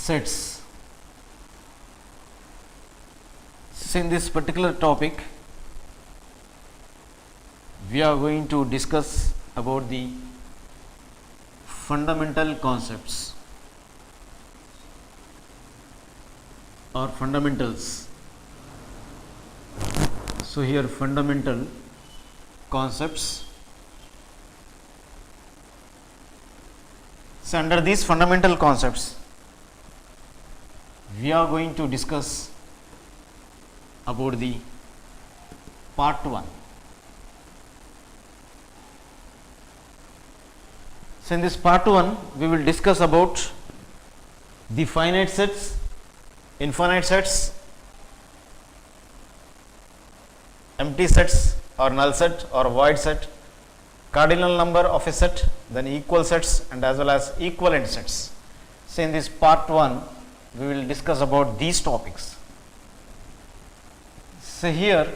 sets. So in this particular topic, we are going to discuss about the fundamental concepts or fundamentals. So here fundamental concepts. So under these fundamental concepts, we are going to discuss about the part 1. So in this part 1, we will discuss about the finite sets, infinite sets, empty sets or null set or void set, cardinal number of a set, then equal sets and as well as equivalent sets. So in this part 1, we will discuss about these topics. So here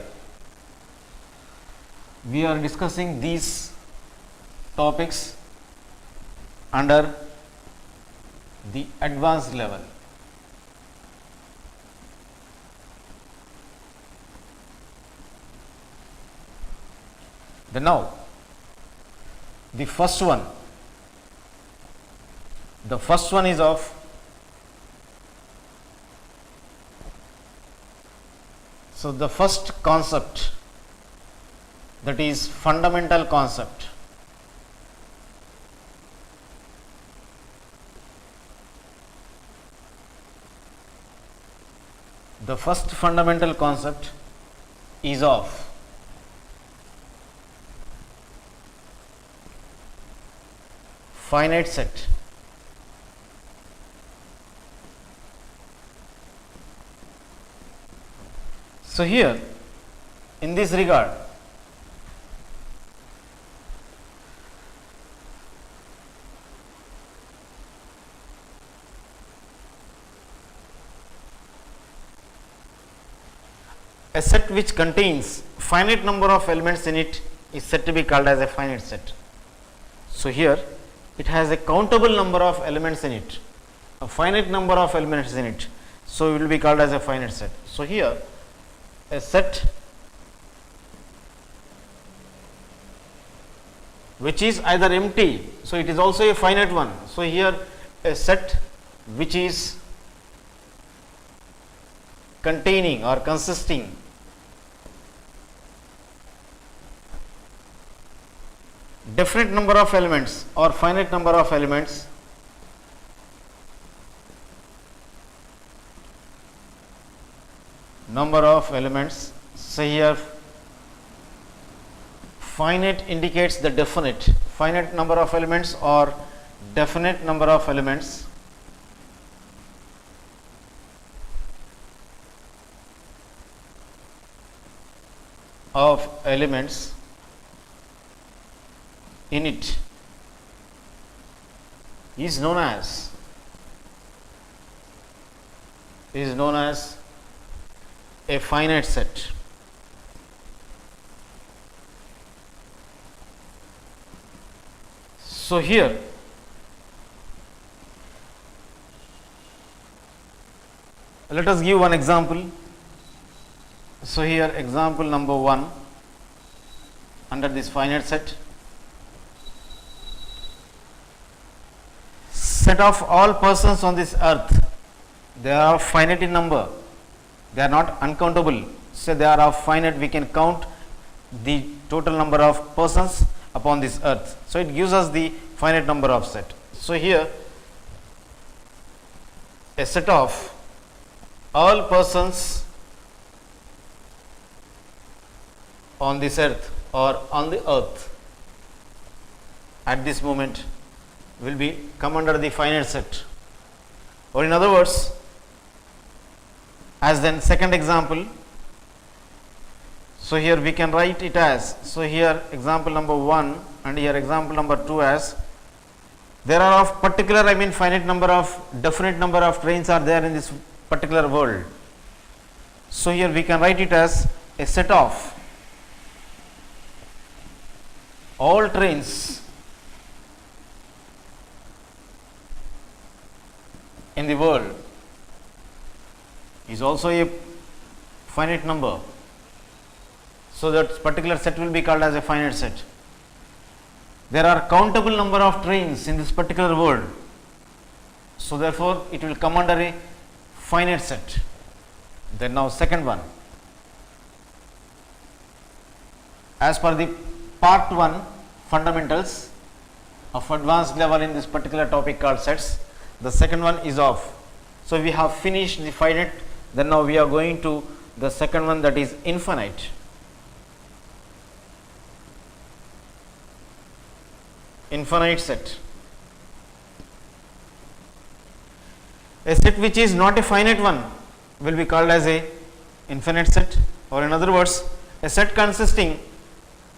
we are discussing these topics under the advanced level. Then now the first one is of the first concept, that is fundamental concept. The first fundamental concept is of finite set. So here in this regard, a set which contains finite number of elements in it is said to be called as a finite set. So here it has a countable number of elements in it, a finite number of elements in it, so it will be called as a finite set. So here a set which is either empty, so it is also a finite one. So here a set which is containing or consisting definite number of elements or finite number of elements So here finite indicates the definite, finite number of elements or definite number of elements in it is known as a finite set. So here let us give one example. So here example number 1 under this finite set. Set of all persons on this earth, they are of finite in number, they are not uncountable. So they are of finite, we can count the total number of persons upon this earth. So it gives us the finite number of set. So here a set of all persons on this earth or on the earth at this moment will be come under the finite set, or in other words, as then second example. So here we can write it as, so here example number 1 and here example number 2 as there are of particular, finite number of, definite number of trains are there in this particular world. So here we can write it as a set of all trains in the world is also a finite number. So, that particular set will be called as a finite set. There are countable number of trains in this particular world. So, therefore, it will come under a finite set. Then now second one, as per the part 1 fundamentals of advanced level in this particular topic called sets, the second one is of. So, we have finished the finite, then now we are going to the second one, that is infinite. Infinite set. A set which is not a finite one will be called as a infinite set, or in other words, a set consisting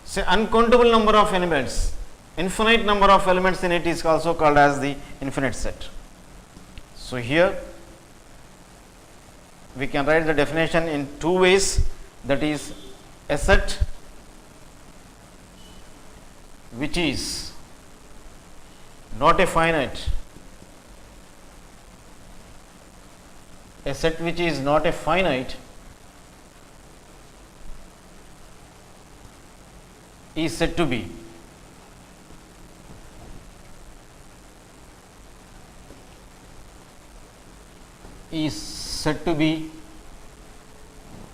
say uncountable number of elements, infinite number of elements in it is also called as the infinite set. So, here we can write the definition in two ways, that is a set which is not a finite, a set which is not a finite is said to be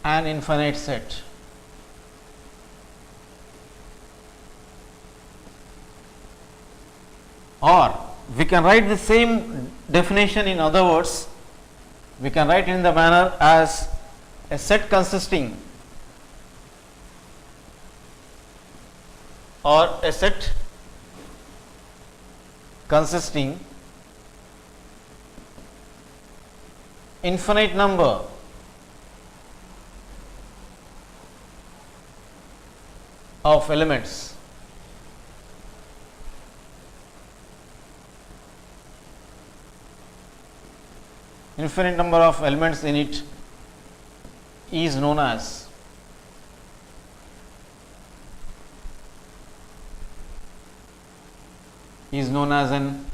an infinite set. Or we can write the same definition in other words, we can write in the manner as a set consisting infinite number of elements in it is known as an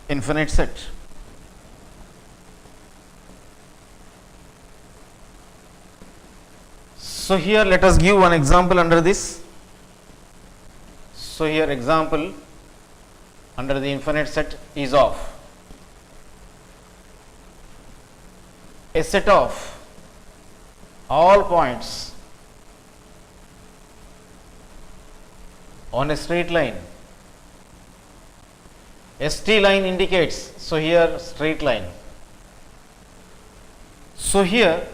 infinite set. So, here let us give one example under this. So, here example under the infinite set is of a set of all points on a straight line. ST line indicates, so here straight line. So, here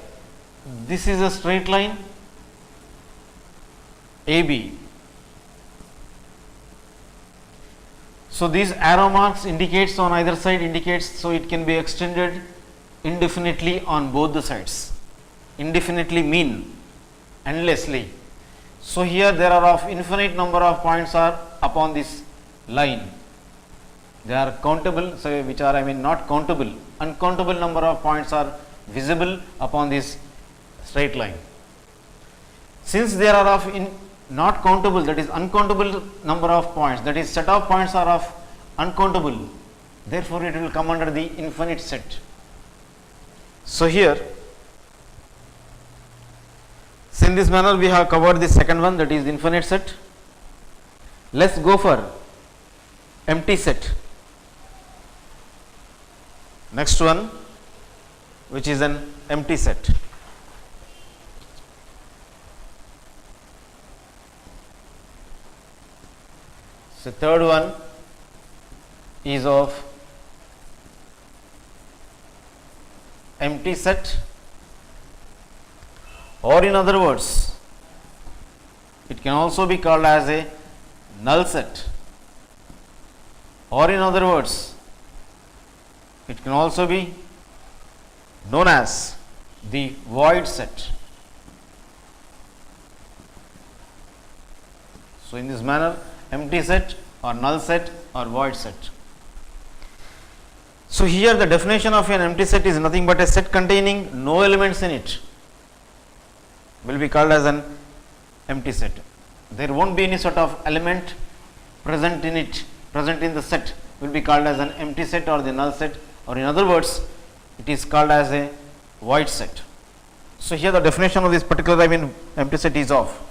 this is a straight line AB. So, these arrow marks indicates on either side indicates, so it can be extended indefinitely on both the sides. Indefinitely mean endlessly. So, here there are of infinite number of points are upon this line. They are countable, so which are not countable, uncountable number of points are visible upon this straight line. Since there are of not countable, that is uncountable number of points, that is set of points are of uncountable, therefore, it will come under the infinite set. So, here in this manner we have covered the second one, that is infinite set. Let us go for empty set. Next one, which is an empty set. So, third one is of empty set, or in other words, it can also be called as a null set, or in other words, it can also be known as the void set. So, in this manner, empty set or null set or void set. So, here the definition of an empty set is nothing but a set containing no elements in it will be called as an empty set. There won't be any sort of element present in it, present in the set will be called as an empty set or the null set, or in other words, it is called as a void set. So here the definition of this particular empty set is of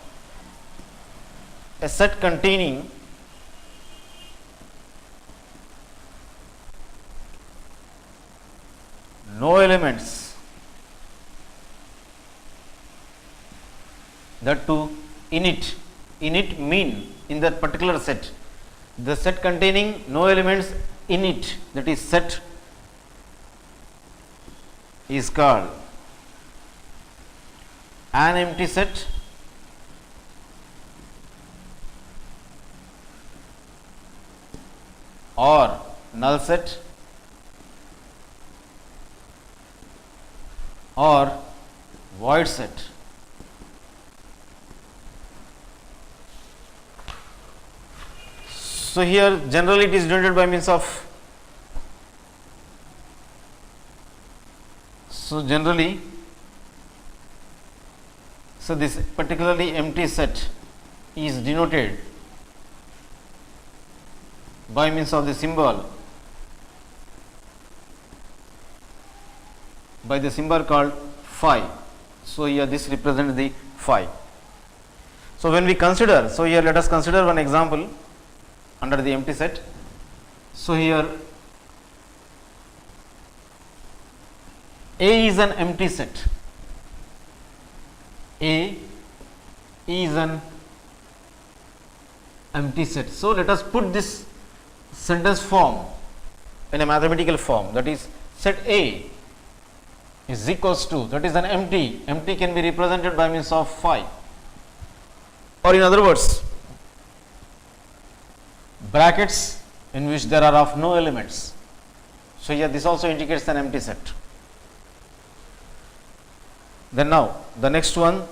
a set containing no elements, that to init mean in that particular set, the set containing no elements in it, that is set, is called an empty set or null set or void set. So here generally it is denoted by means of, so generally, so this particularly empty set is denoted by means of the symbol, by the symbol called phi. So here this represents the phi. So when we consider, so here let us consider one example under the empty set. So here A is an empty set. A is an empty set. So let us put this sentence form in a mathematical form, that is set A is equals to, that is an empty can be represented by means of phi, or in other words brackets in which there are of no elements. So here this also indicates an empty set. Then now the next one,